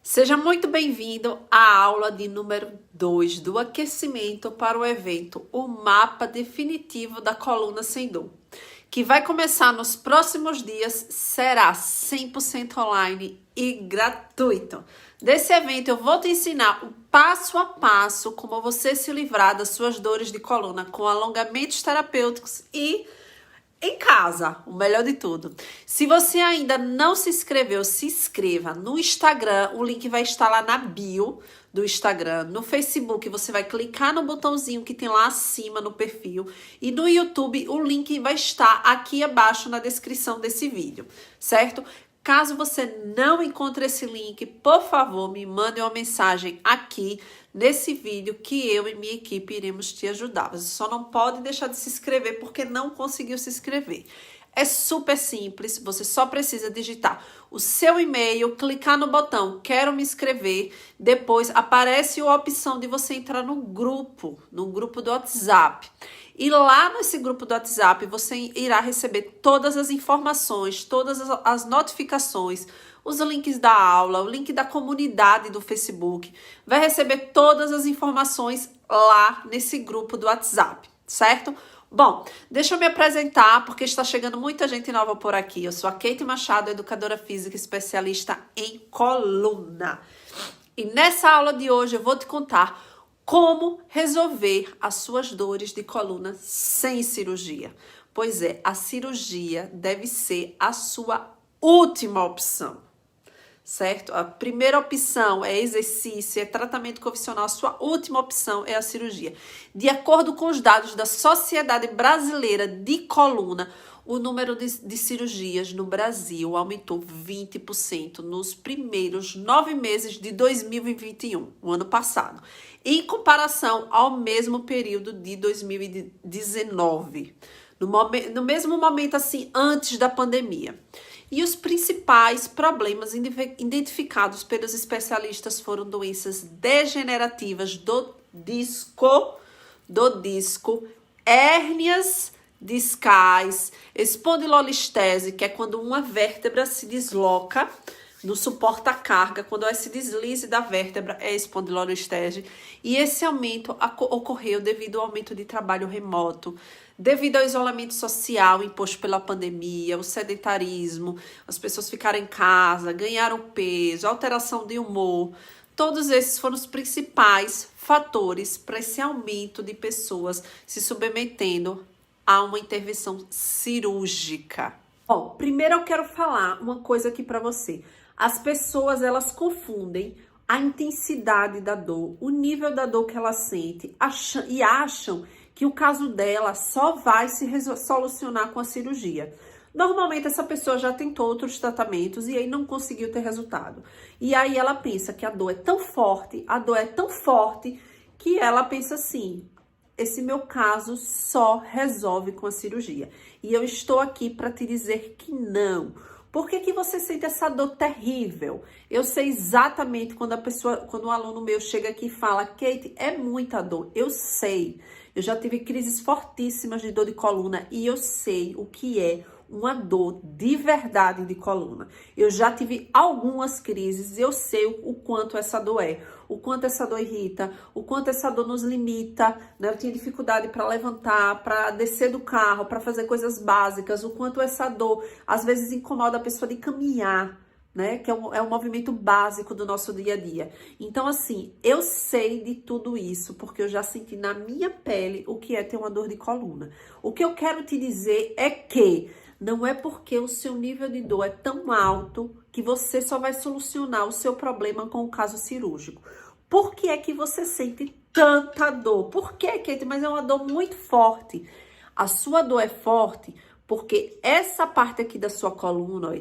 Seja muito bem-vindo à aula de número 2 do aquecimento para o evento O Mapa Definitivo da Coluna Sem Dor, que vai começar nos próximos dias, será 100% online e gratuito. Desse evento eu vou te ensinar o passo a passo como você se livrar das suas dores de coluna com alongamentos terapêuticos e em casa, o melhor de tudo. Se você ainda não se inscreveu, se inscreva no Instagram, o link vai estar lá na bio do Instagram. No Facebook, você vai clicar no botãozinho que tem lá acima no perfil. E no YouTube, o link vai estar aqui abaixo na descrição desse vídeo, certo? Caso você não encontre esse link, por favor, me mande uma mensagem aqui nesse vídeo que eu e minha equipe iremos te ajudar. Você só não pode deixar de se inscrever porque não conseguiu se inscrever. É super simples, você só precisa digitar o seu e-mail, clicar no botão quero me inscrever, depois aparece a opção de você entrar no grupo do WhatsApp. E lá nesse grupo do WhatsApp você irá receber todas as informações, todas as notificações, os links da aula, o link da comunidade do Facebook. Vai receber todas as informações lá nesse grupo do WhatsApp, certo? Bom, deixa eu me apresentar, porque está chegando muita gente nova por aqui. Eu sou a Kate Machado, educadora física especialista em coluna. E nessa aula de hoje eu vou te contar como resolver as suas dores de coluna sem cirurgia. Pois é, a cirurgia deve ser a sua última opção. Certo? A primeira opção é exercício, é tratamento convencional. A sua última opção é a cirurgia. De acordo com os dados da Sociedade Brasileira de Coluna, o número de cirurgias no Brasil aumentou 20% nos primeiros 9 meses de 2021, o ano passado, em comparação ao mesmo período de 2019, no mesmo momento assim, antes da pandemia. E os principais problemas identificados pelos especialistas foram doenças degenerativas do disco, hérnias discais, espondilolistese, que é quando uma vértebra se desloca no suporta carga, quando esse deslize da vértebra é espondilolistese. E esse aumento ocorreu devido ao aumento de trabalho remoto, devido ao isolamento social imposto pela pandemia, o sedentarismo, as pessoas ficaram em casa, ganharam peso, alteração de humor. Todos esses foram os principais fatores para esse aumento de pessoas se submetendo a uma intervenção cirúrgica. Bom, primeiro eu quero falar uma coisa aqui para você. As pessoas, elas confundem a intensidade da dor, o nível da dor que ela sente e acham que o caso dela só vai se solucionar com a cirurgia. Normalmente essa pessoa já tentou outros tratamentos e aí não conseguiu ter resultado. E aí ela pensa que a dor é tão forte, que ela pensa assim: esse meu caso só resolve com a cirurgia. E eu estou aqui para te dizer que não. Por que você sente essa dor terrível? Eu sei exatamente quando um aluno meu chega aqui e fala: Kate, é muita dor. Eu sei. Eu já tive crises fortíssimas de dor de coluna e eu sei o que é uma dor de verdade de coluna. Eu já tive algumas crises e eu sei o quanto essa dor é, o quanto essa dor irrita, o quanto essa dor nos limita, né? Eu tinha dificuldade para levantar, para descer do carro, para fazer coisas básicas, o quanto essa dor às vezes incomoda a pessoa de caminhar, né? Que é um movimento básico do nosso dia a dia. Então, assim, eu sei de tudo isso, porque eu já senti na minha pele o que é ter uma dor de coluna. O que eu quero te dizer é que não é porque o seu nível de dor é tão alto que você só vai solucionar o seu problema com o caso cirúrgico. Por que é que você sente tanta dor? Por que, Kate? Mas é uma dor muito forte. A sua dor é forte porque essa parte aqui da sua coluna, ó,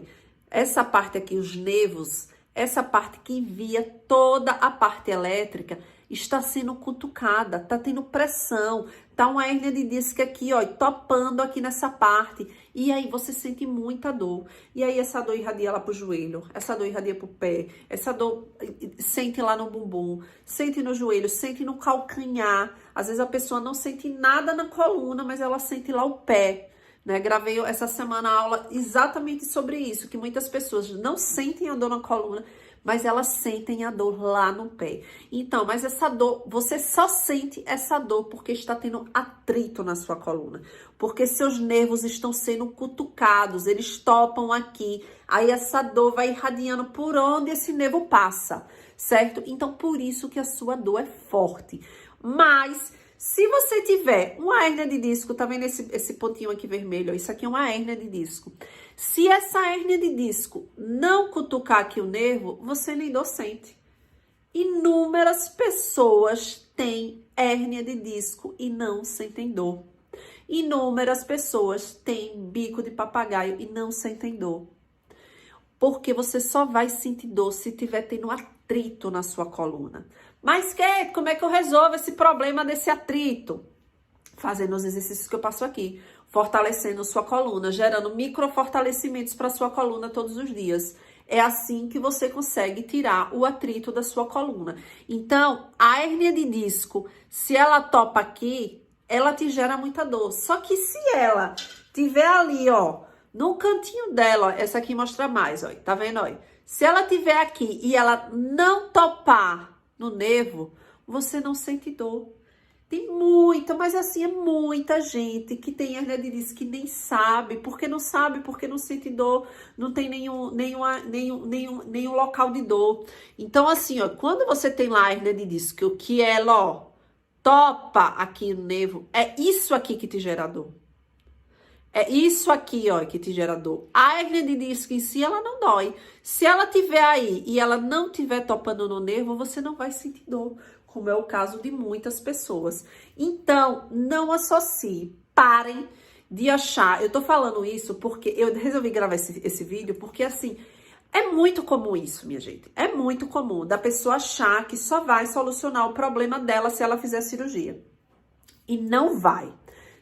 essa parte aqui, os nervos, essa parte que envia toda a parte elétrica, está sendo cutucada, tá tendo pressão, tá uma hérnia de disco aqui, ó, topando aqui nessa parte. E aí você sente muita dor. E aí essa dor irradia lá pro joelho, essa dor irradia pro pé, essa dor sente lá no bumbum, sente no joelho, sente no calcanhar. Às vezes a pessoa não sente nada na coluna, mas ela sente lá o pé. Né? Gravei essa semana a aula exatamente sobre isso, que muitas pessoas não sentem a dor na coluna, mas elas sentem a dor lá no pé. Então, mas essa dor, você só sente essa dor porque está tendo atrito na sua coluna, porque seus nervos estão sendo cutucados, eles topam aqui, aí essa dor vai irradiando por onde esse nervo passa, certo? Então, por isso que a sua dor é forte. Mas se você tiver uma hérnia de disco, tá vendo esse pontinho aqui vermelho? Isso aqui é uma hérnia de disco. Se essa hérnia de disco não cutucar aqui o nervo, você nem dor sente. Inúmeras pessoas têm hérnia de disco e não sentem dor. Inúmeras pessoas têm bico de papagaio e não sentem dor. Porque você só vai sentir dor se tiver tendo atrito na sua coluna. Mas, Kate, como é que eu resolvo esse problema desse atrito? Fazendo os exercícios que eu passo aqui. Fortalecendo sua coluna, gerando microfortalecimentos para sua coluna todos os dias. É assim que você consegue tirar o atrito da sua coluna. Então, a hérnia de disco, se ela topa aqui, ela te gera muita dor. Só que se ela tiver ali, ó, no cantinho dela, ó, essa aqui mostra mais, ó, tá vendo, ó? Se ela tiver aqui e ela não topar no nervo, você não sente dor. Tem muita, mas assim, é muita gente que tem hérnia de disco que nem sabe, porque não sente dor, não tem nenhum local de dor. Então, assim, ó, quando você tem lá a hérnia de disco, que ela, ó, topa aqui no nervo, é isso aqui que te gera dor. É isso aqui, ó, que te gera dor. A hérnia de disco em si, ela não dói. Se ela tiver aí e ela não tiver topando no nervo, você não vai sentir dor, como é o caso de muitas pessoas. Então, não associe, parem de achar. Eu tô falando isso porque eu resolvi gravar esse vídeo, porque assim, é muito comum isso, minha gente. É muito comum da pessoa achar que só vai solucionar o problema dela se ela fizer cirurgia. E não vai,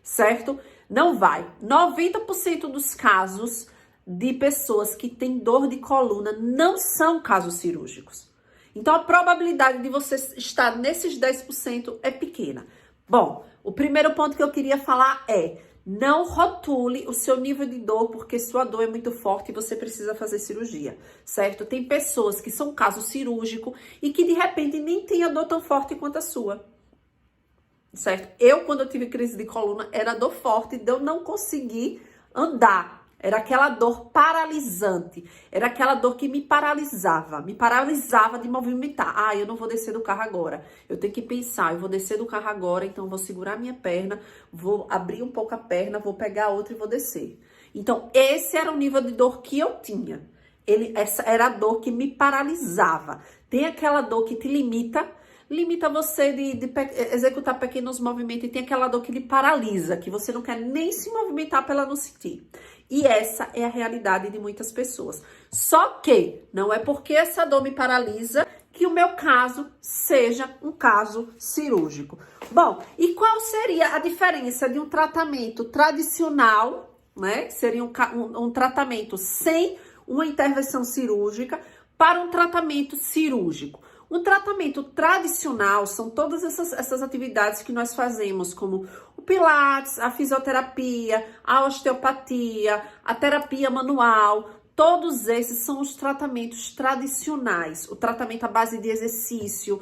certo? Não vai. 90% dos casos de pessoas que têm dor de coluna não são casos cirúrgicos. Então, a probabilidade de você estar nesses 10% é pequena. Bom, o primeiro ponto que eu queria falar é: não rotule o seu nível de dor porque sua dor é muito forte e você precisa fazer cirurgia, certo? Tem pessoas que são caso cirúrgico e que de repente nem tem a dor tão forte quanto a sua, certo? Eu, quando eu tive crise de coluna, era dor forte de eu não conseguir andar. Era aquela dor paralisante, era aquela dor que me paralisava de movimentar. Ah, eu não vou descer do carro agora, eu tenho que pensar, eu vou descer do carro agora, então vou segurar minha perna, vou abrir um pouco a perna, vou pegar outra e vou descer. Então, esse era o nível de dor que eu tinha. Essa era a dor que me paralisava. Tem aquela dor que te limita você de executar pequenos movimentos, e tem aquela dor que lhe paralisa, que você não quer nem se movimentar para ela não sentir. E essa é a realidade de muitas pessoas. Só que não é porque essa dor me paralisa que o meu caso seja um caso cirúrgico. Bom, e qual seria a diferença de um tratamento tradicional, né? Seria um tratamento sem uma intervenção cirúrgica para um tratamento cirúrgico. Um tratamento tradicional são todas essas atividades que nós fazemos, como o pilates, a fisioterapia, a osteopatia, a terapia manual. Todos esses são os tratamentos tradicionais. O tratamento à base de exercício,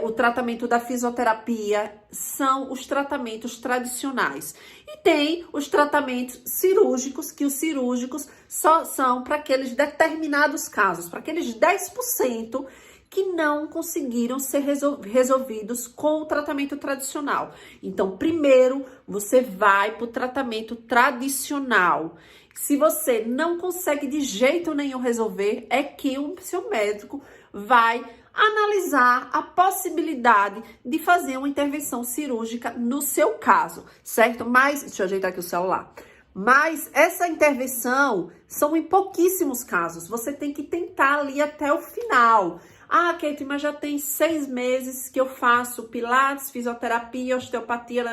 o tratamento da fisioterapia, são os tratamentos tradicionais. E tem os tratamentos cirúrgicos, que os cirúrgicos só são para aqueles determinados casos, para aqueles 10% que não conseguiram ser resolvidos com o tratamento tradicional. Então, primeiro, você vai para o tratamento tradicional. Se você não consegue de jeito nenhum resolver, é que o seu médico vai analisar a possibilidade de fazer uma intervenção cirúrgica no seu caso, certo? Mas, deixa eu ajeitar aqui o celular. Mas essa intervenção são em pouquíssimos casos. Você tem que tentar ali até o final. Ah, Kate, mas já tem 6 meses que eu faço pilates, fisioterapia, osteopatia,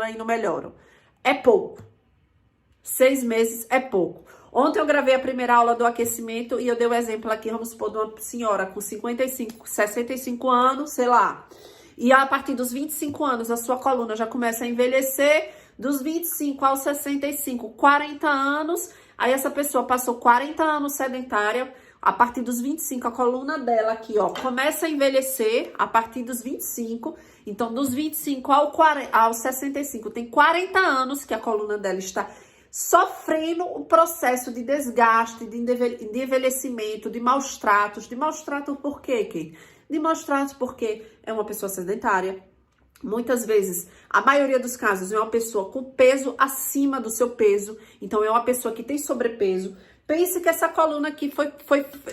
e não melhoram. É pouco. 6 meses é pouco. Ontem eu gravei a primeira aula do aquecimento e eu dei o exemplo aqui, vamos supor, de uma senhora com 55, 65 anos, sei lá. E a partir dos 25 anos, a sua coluna já começa a envelhecer. Dos 25 aos 65, 40 anos. Aí essa pessoa passou 40 anos sedentária. A partir dos 25, a coluna dela aqui, ó, começa a envelhecer a partir dos 25. Então, dos 25 aos 65, tem 40 anos que a coluna dela está sofrendo o processo de desgaste, de envelhecimento, de maus tratos. De maus tratos por quê, Kate? De maus tratos porque é uma pessoa sedentária. Muitas vezes, a maioria dos casos, é uma pessoa com peso acima do seu peso. Então, é uma pessoa que tem sobrepeso. Pense que essa coluna aqui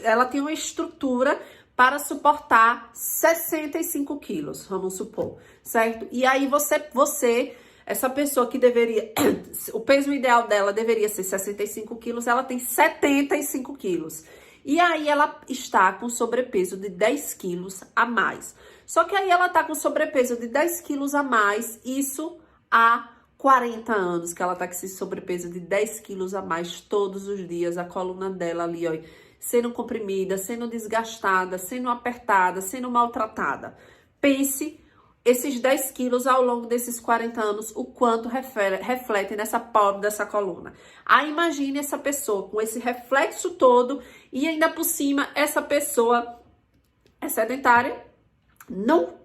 ela tem uma estrutura para suportar 65 quilos, vamos supor, certo? E aí essa pessoa que deveria, o peso ideal dela deveria ser 65 quilos, ela tem 75 quilos. E aí ela está com sobrepeso de 10 quilos a mais. Só que aí ela tá com sobrepeso de 10 quilos a mais, isso há 40 anos que ela tá com esse sobrepeso de 10 quilos a mais todos os dias, a coluna dela ali, ó, sendo comprimida, sendo desgastada, sendo apertada, sendo maltratada. Pense esses 10 quilos ao longo desses 40 anos, o quanto reflete nessa pobre dessa coluna. Aí imagine essa pessoa com esse reflexo todo e ainda por cima essa pessoa é sedentária,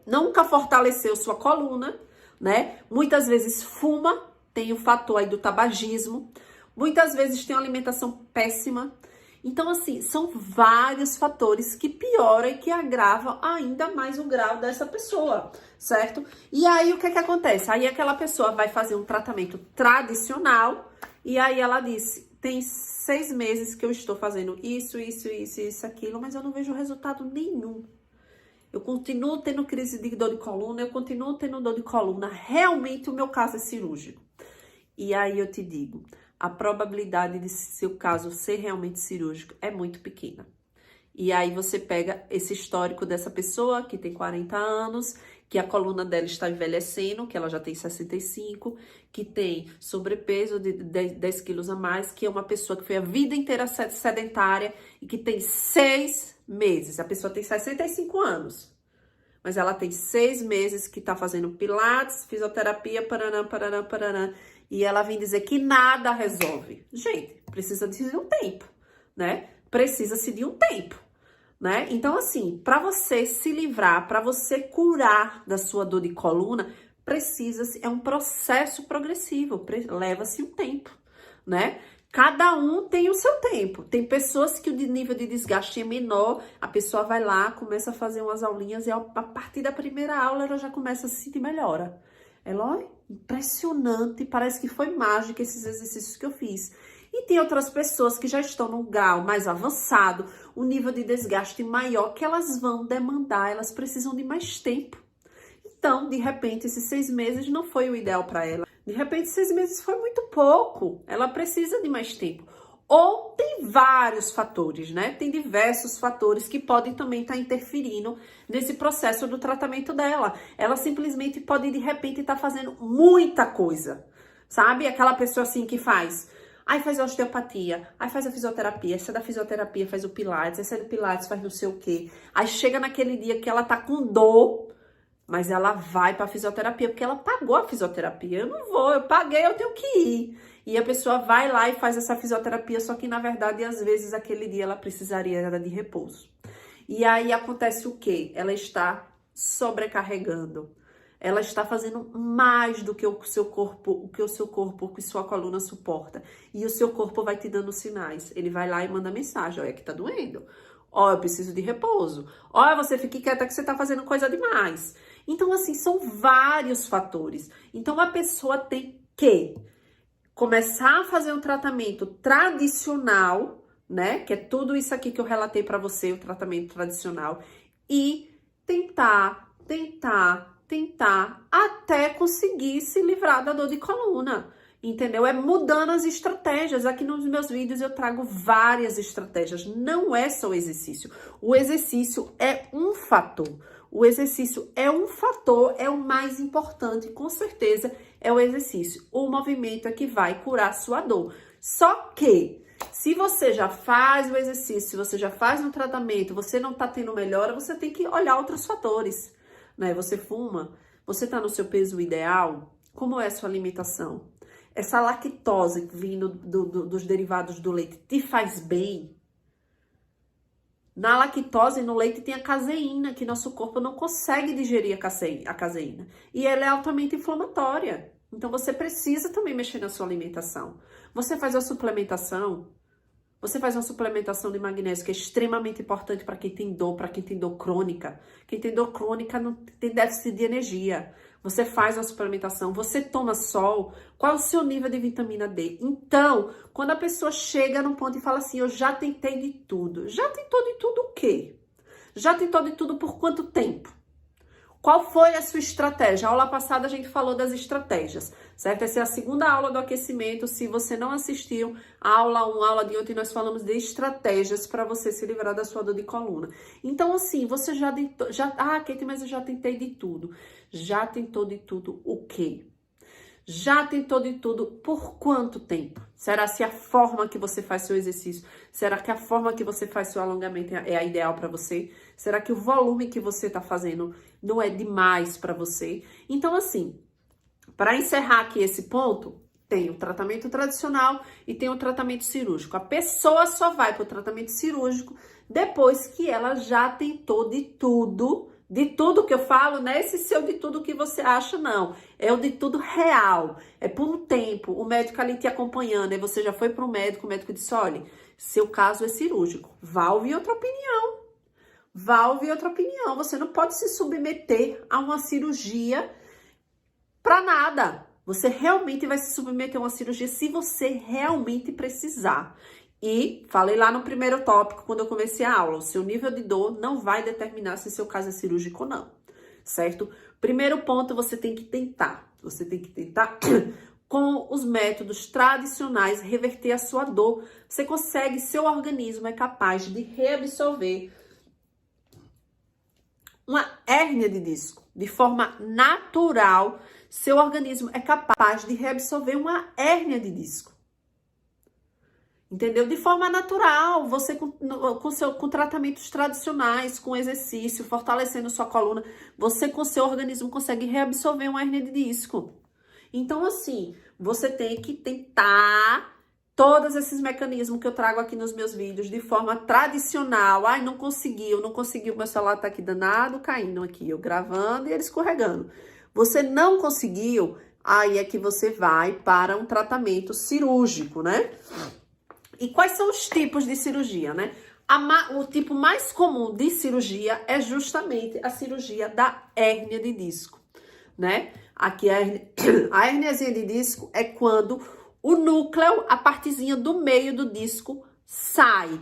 nunca fortaleceu sua coluna, né? Muitas vezes fuma, tem o fator aí do tabagismo, muitas vezes tem uma alimentação péssima. Então, assim, são vários fatores que pioram e que agravam ainda mais o grau dessa pessoa, certo? E aí, o que acontece? Aí aquela pessoa vai fazer um tratamento tradicional e aí ela disse, tem 6 meses que eu estou fazendo isso, aquilo, mas eu não vejo resultado nenhum. Eu continuo tendo crise de dor de coluna, eu continuo tendo dor de coluna. Realmente o meu caso é cirúrgico. E aí eu te digo, a probabilidade de seu caso ser realmente cirúrgico é muito pequena. E aí você pega esse histórico dessa pessoa que tem 40 anos, que a coluna dela está envelhecendo, que ela já tem 65, que tem sobrepeso de 10 quilos a mais, que é uma pessoa que foi a vida inteira sedentária e que tem 6 meses. A pessoa tem 65 anos, mas ela tem 6 meses que tá fazendo pilates, fisioterapia, paranã. E ela vem dizer que nada resolve. Gente, precisa de um tempo, né? Precisa-se de um tempo, né? Então, assim, para você se livrar, para você curar da sua dor de coluna, é um processo progressivo, leva-se um tempo, né? Cada um tem o seu tempo. Tem pessoas que o nível de desgaste é menor, a pessoa vai lá, começa a fazer umas aulinhas e a partir da primeira aula ela já começa a se sentir melhora. Ela, olha, impressionante, parece que foi mágica esses exercícios que eu fiz. E tem outras pessoas que já estão num grau mais avançado, um nível de desgaste maior, que elas vão demandar, elas precisam de mais tempo. Então, de repente, esses 6 meses não foi o ideal para ela. De repente, 6 meses foi muito pouco, ela precisa de mais tempo. Ou tem vários fatores, né? Tem diversos fatores que podem também estar interferindo nesse processo do tratamento dela. Ela simplesmente pode, de repente, estar fazendo muita coisa, sabe? Aquela pessoa assim que faz a osteopatia, aí faz a fisioterapia, essa da fisioterapia faz o pilates, essa do pilates faz não sei o quê. Aí chega naquele dia que ela tá com dor, mas ela vai pra fisioterapia, porque ela pagou a fisioterapia. Eu não vou, eu paguei, eu tenho que ir. E a pessoa vai lá e faz essa fisioterapia, só que na verdade, às vezes, aquele dia ela precisaria de repouso. E aí acontece o quê? Ela está sobrecarregando. Ela está fazendo mais do que o seu corpo, que sua coluna suporta. E o seu corpo vai te dando sinais. Ele vai lá e manda mensagem, olha que tá doendo. Ó, eu preciso de repouso. Ó, você fique quieta que você tá fazendo coisa demais. Então, assim, são vários fatores. Então, a pessoa tem que começar a fazer um tratamento tradicional, né? Que é tudo isso aqui que eu relatei para você, o tratamento tradicional. E tentar até conseguir se livrar da dor de coluna. Entendeu? É mudando as estratégias. Aqui nos meus vídeos eu trago várias estratégias. Não é só o exercício. O exercício é um fator. O exercício é um fator, é o mais importante, com certeza, é o exercício. O movimento é que vai curar sua dor. Só que, se você já faz o exercício, se você já faz um tratamento, você não tá tendo melhora, você tem que olhar outros fatores, né? Você fuma, você tá no seu peso ideal, como é a sua alimentação? Essa lactose vindo dos derivados do leite te faz bem? Na lactose, no leite, tem a caseína, que nosso corpo não consegue digerir a caseína. E ela é altamente inflamatória. Então, você precisa também mexer na sua alimentação. Você faz a suplementação, você faz uma suplementação de magnésio, que é extremamente importante para quem tem dor, crônica. Quem tem dor crônica não tem déficit de energia. Você faz uma suplementação, você toma sol, qual é o seu nível de vitamina D? Então, quando a pessoa chega num ponto e fala assim, eu já tentei de tudo. Já tentou de tudo o quê? Já tentou de tudo por quanto tempo? Qual foi a sua estratégia? A aula passada a gente falou das estratégias, certo? Essa é a segunda aula do aquecimento. Se você não assistiu a aula 1, a aula de ontem, nós falamos de estratégias para você se livrar da sua dor de coluna. Então, assim, você já tentou... Kate, mas eu já tentei de tudo. Já tentou de tudo o quê? Já tentou de tudo por quanto tempo? Será se a forma que você faz seu exercício, será que a forma que você faz seu alongamento é a ideal para você? Será que o volume que você está fazendo não é demais para você? Então, assim, para encerrar aqui esse ponto, tem o tratamento tradicional e tem o tratamento cirúrgico. A pessoa só vai para o tratamento cirúrgico depois que ela já tentou de tudo. De tudo que eu falo, não é esse seu de tudo que você acha, não. É o de tudo real. É por um tempo, o médico ali te acompanhando. Aí você já foi para o médico disse, olha, seu caso é cirúrgico. Vá ouvir outra opinião. Vá ouvir outra opinião. Você não pode se submeter a uma cirurgia para nada. Você realmente vai se submeter a uma cirurgia se você realmente precisar. E falei lá no primeiro tópico, quando eu comecei a aula, o seu nível de dor não vai determinar se seu caso é cirúrgico ou não, certo? Primeiro ponto, você tem que tentar. Você tem que tentar com os métodos tradicionais reverter a sua dor. Você consegue, seu organismo é capaz de reabsorver uma hérnia de disco de forma natural. Seu organismo é capaz de reabsorver uma hérnia de disco. Entendeu? De forma natural, você com tratamentos tradicionais, com exercício, fortalecendo sua coluna, você com seu organismo consegue reabsorver uma hérnia de disco. Então, assim, você tem que tentar todos esses mecanismos que eu trago aqui nos meus vídeos de forma tradicional. Ai, não conseguiu, meu celular tá aqui danado, caindo aqui, eu gravando e ele escorregando. Você não conseguiu, aí é que você vai para um tratamento cirúrgico, né? E quais são os tipos de cirurgia, né? O tipo mais comum de cirurgia é justamente a cirurgia da hérnia de disco, né? Aqui a hérniazinha de disco é quando o núcleo, a partezinha do meio do disco, sai.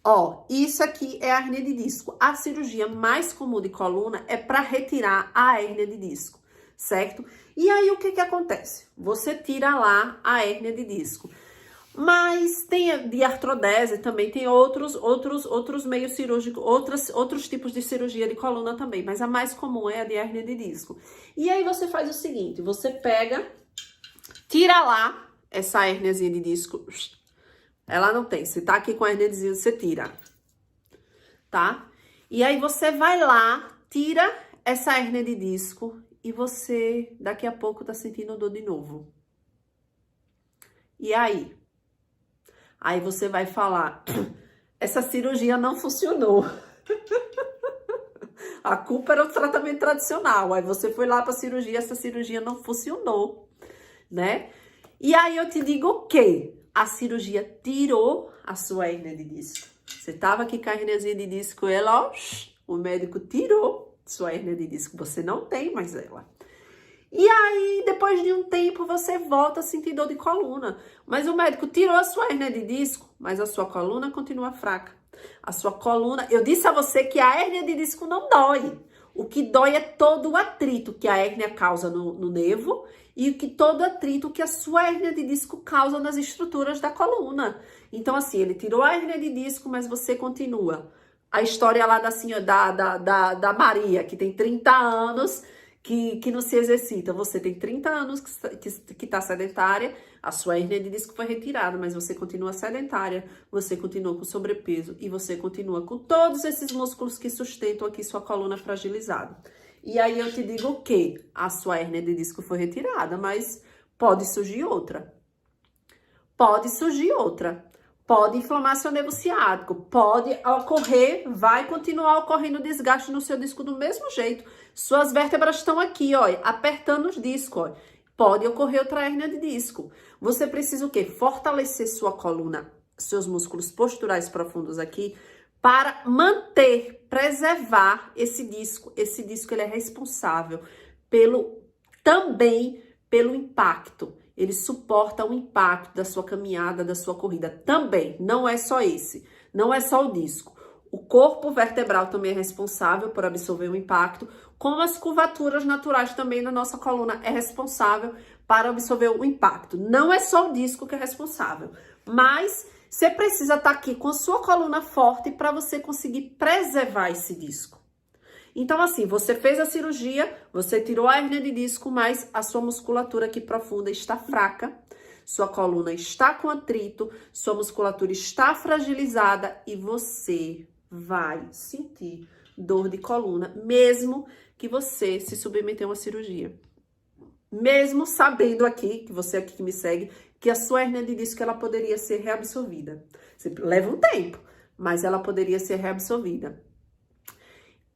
Ó, isso aqui é a hérnia de disco. A cirurgia mais comum de coluna é para retirar a hérnia de disco, certo? E aí, o que que acontece? Você tira lá a hérnia de disco. Mas tem de artrodese também, tem outros meios cirúrgicos, outros tipos de cirurgia de coluna também, mas a mais comum é a de hérnia de disco. E aí você faz o seguinte, você pega, tira lá essa hérniazinha de disco, ela não tem, você tá aqui com a hérnia de disco, você tira, tá? E aí você vai lá, tira essa hérnia de disco e você daqui a pouco tá sentindo dor de novo. E aí? Aí você vai falar, essa cirurgia não funcionou. A culpa era o tratamento tradicional. Aí você foi lá para a cirurgia, essa cirurgia não funcionou, né? E aí eu te digo o quê? A cirurgia tirou a sua hérnia de disco. Você tava aqui com a hérniazinha de disco, ela, ó, o médico tirou sua hérnia de disco. Você não tem mais ela. E aí, depois de um tempo, você volta a sentir dor de coluna. Mas o médico tirou a sua hérnia de disco, mas a sua coluna continua fraca. A sua coluna... Eu disse a você que a hérnia de disco não dói. O que dói é todo o atrito que a hérnia causa no nervo e todo o atrito que a sua hérnia de disco causa nas estruturas da coluna. Então, assim, ele tirou a hérnia de disco, mas você continua. A história lá da Maria, que tem 30 anos... Que não se exercita. Você tem 30 anos que tá sedentária, a sua hérnia de disco foi retirada, mas você continua sedentária, você continua com sobrepeso e você continua com todos esses músculos que sustentam aqui sua coluna fragilizada. E aí eu te digo o quê? A sua hérnia de disco foi retirada, mas pode surgir outra. Pode surgir outra. pode inflamar seu nervo ciático, pode ocorrer, vai continuar ocorrendo desgaste no seu disco do mesmo jeito. Suas vértebras estão aqui, ó, apertando os discos, ó. Pode ocorrer outra hérnia de disco. Você precisa o quê? Fortalecer sua coluna, seus músculos posturais profundos aqui, para manter, preservar esse disco. Esse disco, ele é responsável também pelo impacto. Ele suporta o impacto da sua caminhada, da sua corrida. Também, não é só esse, não é só o disco. O corpo vertebral também é responsável por absorver o impacto, como as curvaturas naturais também na nossa coluna é responsável para absorver o impacto. Não é só o disco que é responsável, mas você precisa estar aqui com a sua coluna forte para você conseguir preservar esse disco. Então, assim, você fez a cirurgia, você tirou a hérnia de disco, mas a sua musculatura aqui profunda está fraca, sua coluna está com atrito, sua musculatura está fragilizada e você vai sentir dor de coluna, mesmo que você se submeteu a uma cirurgia. Mesmo sabendo aqui, que você aqui que me segue, que a sua hérnia de disco ela poderia ser reabsorvida. Leva um tempo, mas ela poderia ser reabsorvida.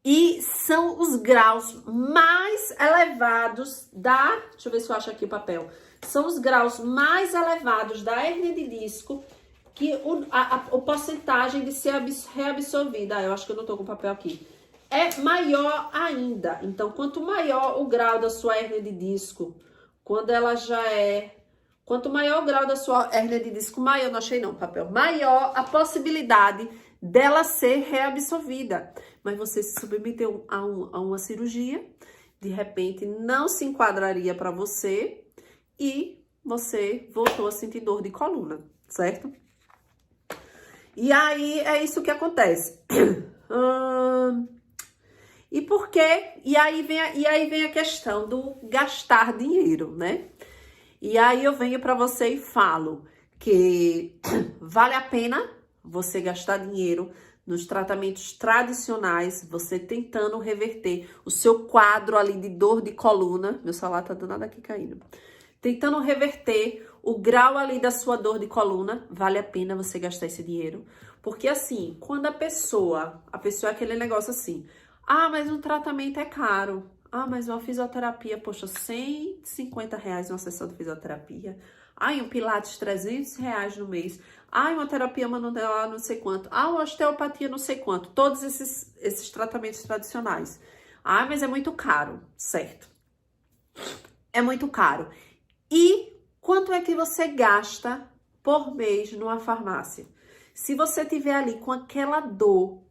E são os graus mais elevados deixa eu ver se eu acho aqui o papel. São os graus mais elevados da hérnia de disco que a porcentagem de ser reabsorvida, eu acho que eu não tô com o papel aqui, é maior ainda. Então, quanto maior o grau da sua hérnia de disco, quanto maior o grau da sua hérnia de disco, maior, não achei não, papel, maior a possibilidade dela ser reabsorvida. Mas você se submeteu a uma cirurgia, de repente não se enquadraria para você e você voltou a sentir dor de coluna, certo? E aí é isso que acontece. E por quê? E aí vem a questão do gastar dinheiro, né? E aí eu venho para você e falo que vale a pena você gastar dinheiro nos tratamentos tradicionais, você tentando reverter o seu quadro ali de dor de coluna. Meu celular tá danado aqui caindo. Tentando reverter o grau ali da sua dor de coluna, vale a pena você gastar esse dinheiro. Porque assim, quando a pessoa é aquele negócio assim, ah, mas um tratamento é caro. Ah, mas uma fisioterapia, poxa, R$150 uma sessão de fisioterapia. Ai, um pilates, R$300 no mês. Ai, uma terapia manual, não sei quanto. Ah, uma osteopatia, não sei quanto. Todos esses tratamentos tradicionais. Ah, mas é muito caro, certo? É muito caro. E quanto é que você gasta por mês numa farmácia? Se você tiver ali com aquela dor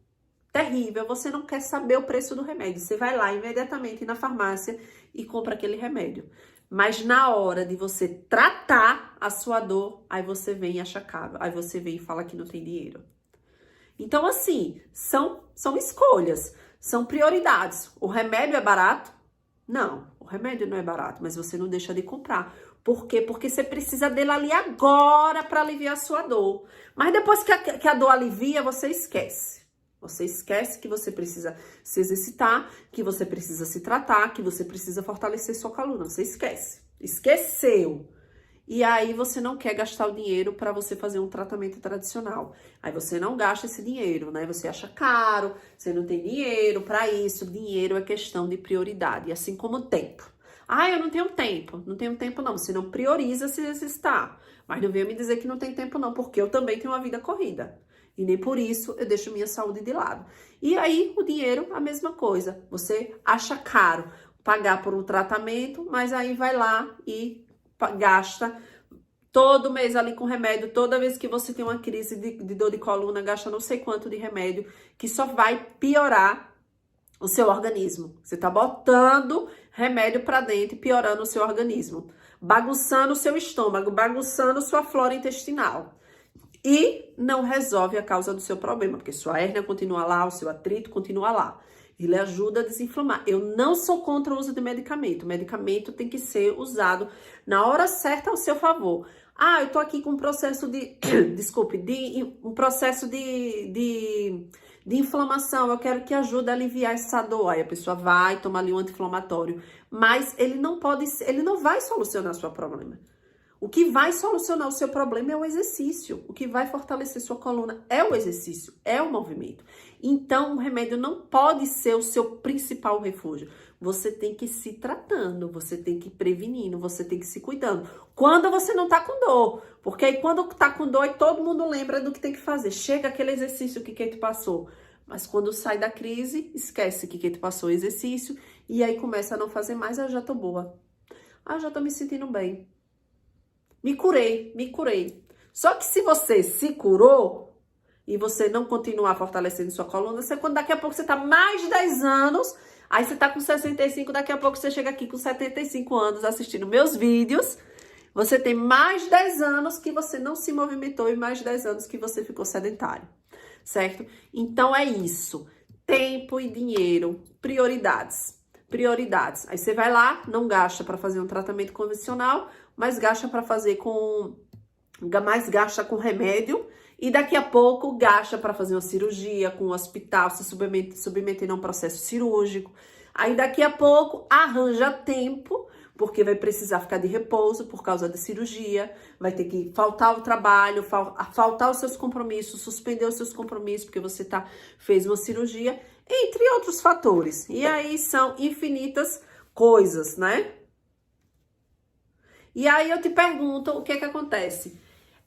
terrível, você não quer saber o preço do remédio. Você vai lá imediatamente na farmácia e compra aquele remédio. Mas na hora de você tratar a sua dor, aí você vem e acha caro. Aí você vem e fala que não tem dinheiro. Então, assim, são escolhas, são prioridades. O remédio é barato? Não, o remédio não é barato, mas você não deixa de comprar. Por quê? Porque você precisa dele ali agora para aliviar a sua dor. Mas depois que a dor alivia, você esquece. Você esquece que você precisa se exercitar, que você precisa se tratar, que você precisa fortalecer sua coluna. Você esquece. Esqueceu. E aí você não quer gastar o dinheiro para você fazer um tratamento tradicional. Aí você não gasta esse dinheiro, né? Você acha caro, você não tem dinheiro para isso. Dinheiro é questão de prioridade, assim como o tempo. Ah, eu não tenho tempo. Não tenho tempo não. Você não prioriza se exercitar. Mas não venha me dizer que não tem tempo não, porque eu também tenho uma vida corrida. E nem por isso eu deixo minha saúde de lado. E aí, o dinheiro, a mesma coisa. Você acha caro pagar por um tratamento, mas aí vai lá e gasta todo mês ali com remédio. Toda vez que você tem uma crise de dor de coluna, gasta não sei quanto de remédio, que só vai piorar o seu organismo. Você tá botando remédio pra dentro e piorando o seu organismo. Bagunçando o seu estômago, bagunçando sua flora intestinal. E não resolve a causa do seu problema, porque sua hérnia continua lá, o seu atrito continua lá. Ele ajuda a desinflamar. Eu não sou contra o uso de medicamento. O medicamento tem que ser usado na hora certa ao seu favor. Ah, eu tô aqui com um processo de... um processo de inflamação. Eu quero que ajude a aliviar essa dor. Aí a pessoa vai tomar ali um anti-inflamatório. Mas ele não vai solucionar o seu problema. O que vai solucionar o seu problema é o exercício. O que vai fortalecer sua coluna é o exercício, é o movimento. Então, o remédio não pode ser o seu principal refúgio. Você tem que ir se tratando, você tem que ir prevenindo, você tem que ir se cuidando. Quando você não tá com dor. Porque aí quando tá com dor, aí todo mundo lembra do que tem que fazer. Chega aquele exercício que tu passou. Mas quando sai da crise, esquece que tu passou o exercício. E aí começa a não fazer mais, eu já tô boa. Já tô me sentindo bem. Me curei. Só que se você se curou e você não continuar fortalecendo sua coluna, quando daqui a pouco você tá mais de 10 anos, aí você tá com 65, daqui a pouco você chega aqui com 75 anos assistindo meus vídeos, você tem mais de 10 anos que você não se movimentou e mais de 10 anos que você ficou sedentário, certo? Então é isso, tempo e dinheiro, prioridades. Aí você vai lá, não gasta para fazer um tratamento convencional, mas gasta para fazer mais gasta com remédio e daqui a pouco gasta para fazer uma cirurgia com o hospital, se submeter a um processo cirúrgico. Aí daqui a pouco arranja tempo, porque vai precisar ficar de repouso por causa da cirurgia, vai ter que faltar o trabalho, faltar os seus compromissos, suspender os seus compromissos porque você fez uma cirurgia, entre outros fatores. E aí são infinitas coisas, né? E aí eu te pergunto, o que acontece?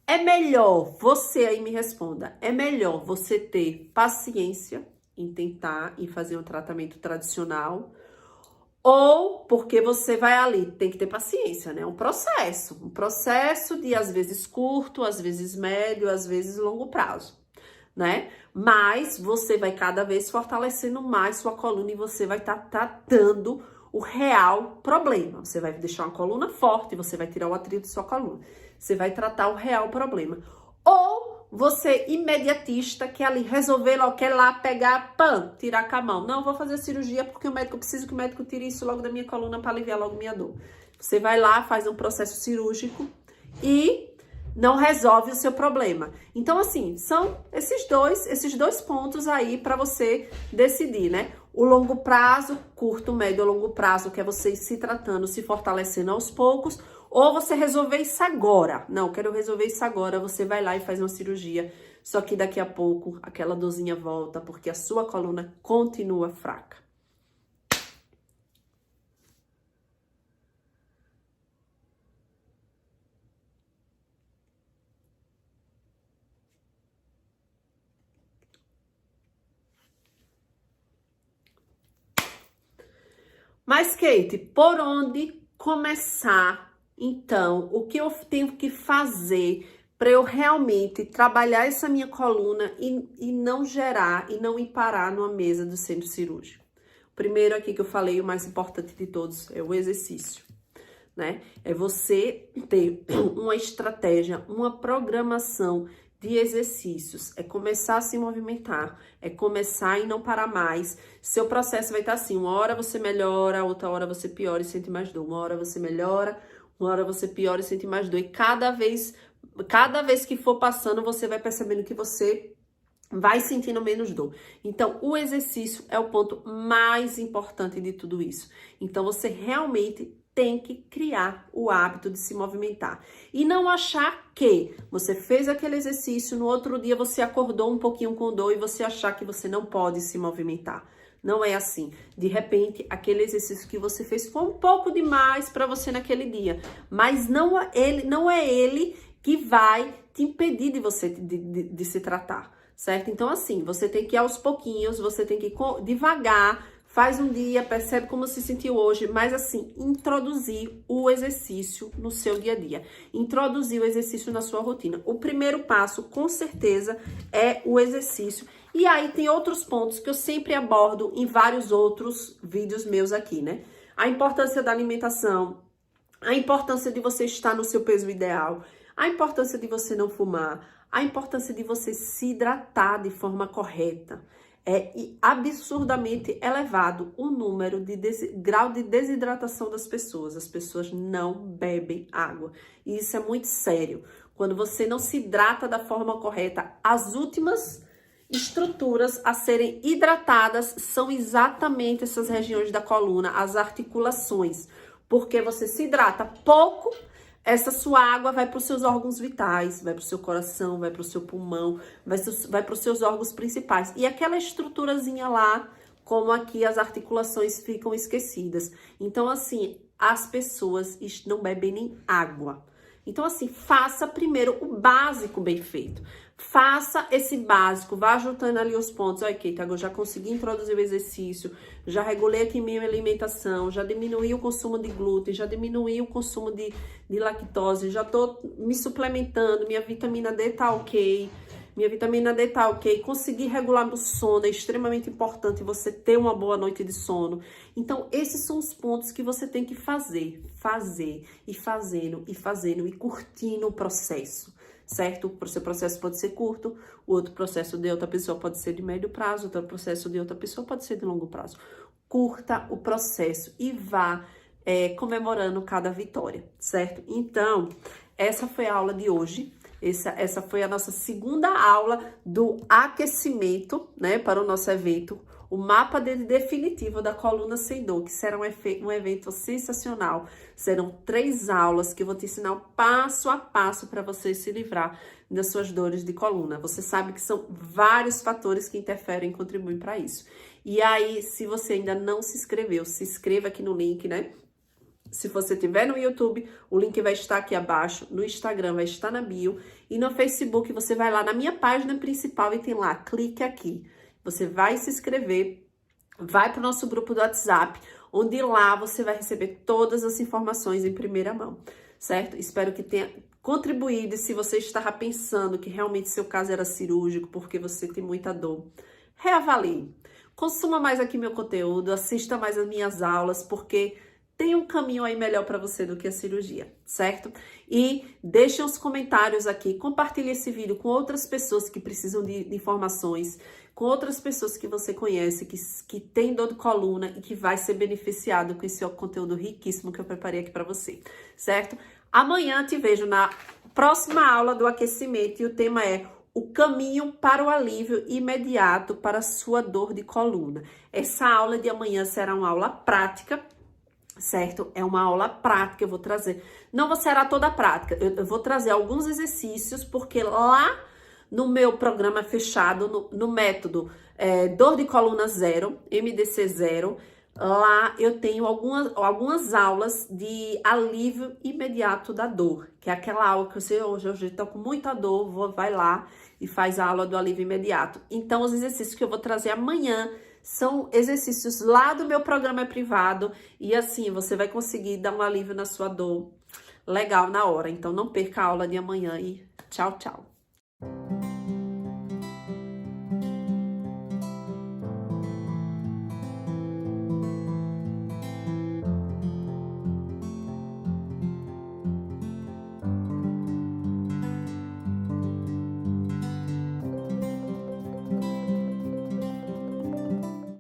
É melhor, você aí me responda, é melhor você ter paciência em tentar e fazer um tratamento tradicional, ou porque você vai ali, tem que ter paciência, né? Um processo de às vezes curto, às vezes médio, às vezes longo prazo, né? Mas você vai cada vez fortalecendo mais sua coluna e você vai estar tratando o real problema. Você vai deixar uma coluna forte, você vai tirar o atrito de sua coluna. Você vai tratar o real problema. Ou você, imediatista, quer ali resolver, quer lá pegar, tirar com a mão. Não, vou fazer cirurgia porque o médico precisa que o médico tire isso logo da minha coluna para aliviar logo minha dor. Você vai lá, faz um processo cirúrgico e não resolve o seu problema. Então, assim, são esses dois pontos aí para você decidir, né? O longo prazo, curto, médio ou longo prazo, que é você ir se tratando, se fortalecendo aos poucos, ou você resolver isso agora. Não, quero resolver isso agora, você vai lá e faz uma cirurgia, só que daqui a pouco aquela dorzinha volta, porque a sua coluna continua fraca. Mas, Kate, por onde começar, então? O que eu tenho que fazer para eu realmente trabalhar essa minha coluna e não gerar, e não ir parar numa mesa do centro cirúrgico? Primeiro aqui que eu falei, o mais importante de todos é o exercício, né? É você ter uma estratégia, uma programação de exercícios, é começar a se movimentar, é começar e não parar mais. Seu processo vai estar assim, uma hora você melhora, outra hora você piora e sente mais dor, uma hora você melhora, uma hora você piora e sente mais dor, e cada vez que for passando, você vai percebendo que você vai sentindo menos dor. Então, o exercício é o ponto mais importante de tudo isso. Então, você realmente tem que criar o hábito de se movimentar. E não achar que você fez aquele exercício, no outro dia você acordou um pouquinho com dor e você achar que você não pode se movimentar. Não é assim. De repente, aquele exercício que você fez foi um pouco demais para você naquele dia. Mas não é ele que vai te impedir de você de se tratar, certo? Então, assim, você tem que ir aos pouquinhos, você tem que ir devagar. Faz um dia, percebe como se sentiu hoje, mas assim, introduzir o exercício no seu dia a dia. Introduzir o exercício na sua rotina. O primeiro passo, com certeza, é o exercício. E aí tem outros pontos que eu sempre abordo em vários outros vídeos meus aqui, né? A importância da alimentação, a importância de você estar no seu peso ideal, a importância de você não fumar, a importância de você se hidratar de forma correta. É absurdamente elevado o número de grau de desidratação das pessoas. As pessoas não bebem água. E isso é muito sério. Quando você não se hidrata da forma correta, as últimas estruturas a serem hidratadas são exatamente essas regiões da coluna, as articulações. Porque você se hidrata pouco, essa sua água vai para os seus órgãos vitais, vai para o seu coração, vai para o seu pulmão, vai para os seus órgãos principais. E aquela estruturazinha lá, como aqui as articulações ficam esquecidas. Então, assim, as pessoas não bebem nem água. Então, assim, faça primeiro o básico bem feito. Faça esse básico, vá juntando ali os pontos. Olha, Keita, eu já consegui introduzir o exercício, já regulei aqui minha alimentação, já diminuí o consumo de glúten, já diminuí o consumo de lactose, já tô me suplementando, minha vitamina D tá ok. Minha vitamina D tá ok, conseguir regular meu sono, é extremamente importante você ter uma boa noite de sono. Então, esses são os pontos que você tem que fazer e fazendo e curtindo o processo, certo? O seu processo pode ser curto, o outro processo de outra pessoa pode ser de médio prazo, outro processo de outra pessoa pode ser de longo prazo. Curta o processo e vá comemorando cada vitória, certo? Então, essa foi a aula de hoje. Essa foi a nossa segunda aula do aquecimento, né, para o nosso evento, o mapa definitivo da coluna sem dor, que será um evento sensacional. Serão 3 aulas que eu vou te ensinar o passo a passo para você se livrar das suas dores de coluna. Você sabe que são vários fatores que interferem e contribuem para isso. E aí, se você ainda não se inscreveu, se inscreva aqui no link, né? Se você estiver no YouTube, o link vai estar aqui abaixo, no Instagram vai estar na bio e no Facebook você vai lá na minha página principal e tem lá, clique aqui. Você vai se inscrever, vai para o nosso grupo do WhatsApp, onde lá você vai receber todas as informações em primeira mão, certo? Espero que tenha contribuído. E se você estava pensando que realmente seu caso era cirúrgico porque você tem muita dor, reavalie. Consuma mais aqui meu conteúdo, assista mais as minhas aulas, porque tem um caminho aí melhor para você do que a cirurgia, certo? E deixe os comentários aqui, compartilhe esse vídeo com outras pessoas que precisam de informações, com outras pessoas que você conhece, que tem dor de coluna e que vai ser beneficiado com esse conteúdo riquíssimo que eu preparei aqui para você, certo? Amanhã te vejo na próxima aula do aquecimento e o tema é o caminho para o alívio imediato para a sua dor de coluna. Essa aula de amanhã será uma aula prática, certo? É uma aula prática, eu vou trazer. Não será toda prática, eu vou trazer alguns exercícios, porque lá no meu programa fechado, no método Dor de Coluna Zero, MDC Zero, lá eu tenho algumas aulas de alívio imediato da dor, que é aquela aula que você hoje tá com muita dor, vai lá e faz a aula do alívio imediato. Então, os exercícios que eu vou trazer amanhã são exercícios lá do meu programa privado e assim você vai conseguir dar um alívio na sua dor legal na hora. Então não perca a aula de amanhã e tchau, tchau.